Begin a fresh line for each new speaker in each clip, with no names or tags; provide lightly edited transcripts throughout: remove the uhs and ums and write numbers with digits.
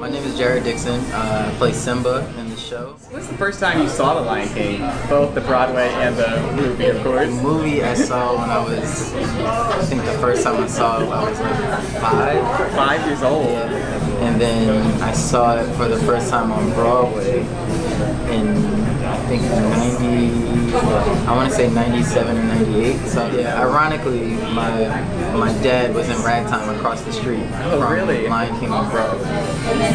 My name is Jared Dixon. I play Simba in the show.
When's the first time you saw The Lion King? Both the Broadway and the movie, of course.
The movie I saw when I was, I think the first time I saw it, I was like 5.
5 years old.
Yeah. And then I saw it for the first time on Broadway in, I think, 97 or 98. So yeah, ironically, my dad was in ragtime across the street from
really?
Lion King on Broadway.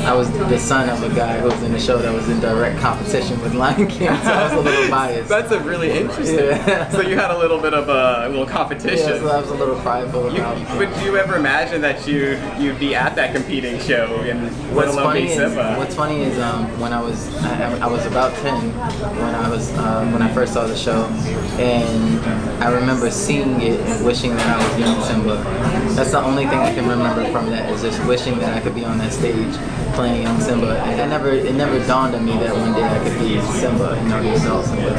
I was the son of a guy who was in the show that was in direct competition with Lion King, so I was a little biased.
That's a really interesting.
Yeah.
So you had a little bit of a little competition.
Yeah, so I was a little prideful about it.
Would you ever imagine that you'd be at that competing show and let alone be Simba?
What's funny is when I was about 10 when I first saw the show, and I remember seeing it and wishing that I was young Simba. That's the only thing I can remember from that, is just wishing that I could be on that stage playing young Simba. And it never dawned on me that one day I could be Simba, the adult Simba.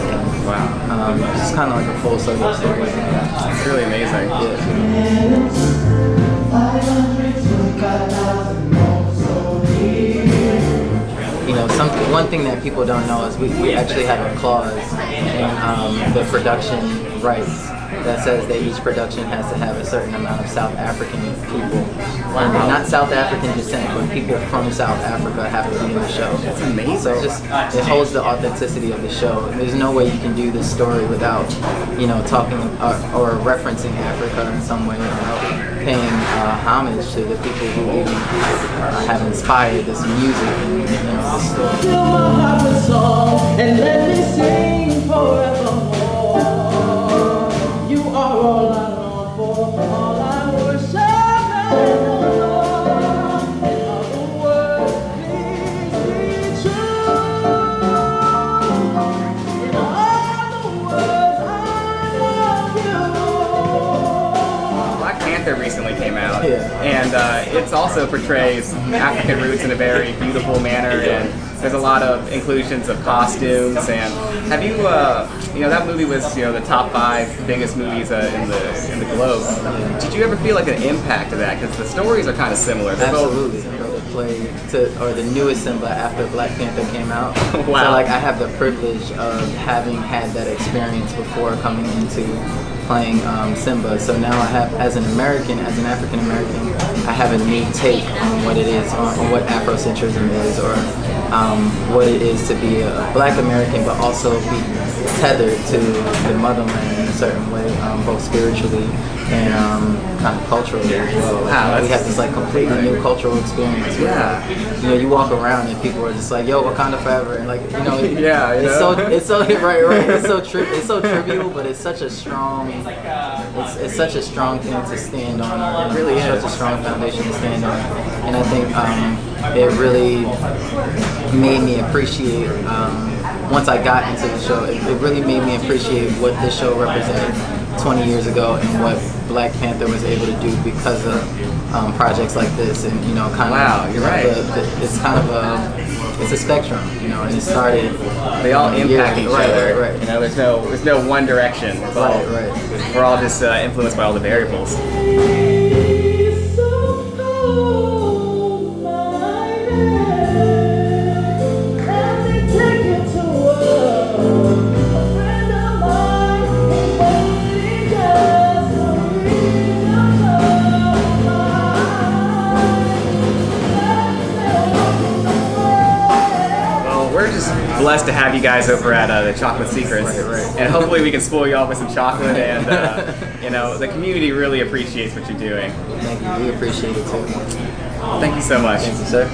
Wow.
It's just kind of like a full circle story.
It's really amazing.
One thing that people don't know is we actually have a clause in the production rights that says that each production has to have a certain amount of South African people. And not South African descent, but people from South Africa have to be in the show.
That's amazing.
So it holds the authenticity of the show. There's no way you can do this story without, talking or referencing Africa in some way, paying homage to the people who even have inspired this music and this story. Fill my heart with song and let me sing forevermore. You are all I long for, all I worship and adore. And all the words please be true. In all the words I love you.
Black Panther recently came out, and it also portrays African roots in a very beautiful manner, and there's a lot of inclusions of costumes. And have you, that movie was the top 5 biggest movies in the globe. Did you ever feel like an impact of that? Because the stories are kind of similar. They're
Absolutely. The newest Simba after Black Panther came out.
Wow.
So I have the privilege of having had that experience before coming into playing Simba. So now I have, as an African American, I have a new take on what it is, on what Afrocentrism is, or what it is to be a Black American, but also be tethered to the motherland in a certain way, both spiritually and kind of culturally as well.
Wow,
we have this completely new cultural experience. Where, you walk around and people are just like, "Yo, Wakanda forever," and it's so right. It's so trivial, but it's such a strong. It's such a strong thing to stand on. It really is such a strong foundation to stand on, and I think it really made me appreciate. Once I got into the show, it really made me appreciate what this show represented 20 years ago and what Black Panther was able to do because of projects like this, and
you're right.
It's kind of it's a spectrum, and it started.
They all impact each other.
Right.
There's no one direction. It's all, we're all just influenced by all the variables. Blessed to have you guys over at the Chocolate Secrets, and hopefully we can spoil you off with some chocolate, and the community really appreciates what you're doing.
Thank you. We appreciate it too.
Thank you so much.
Thank you, sir.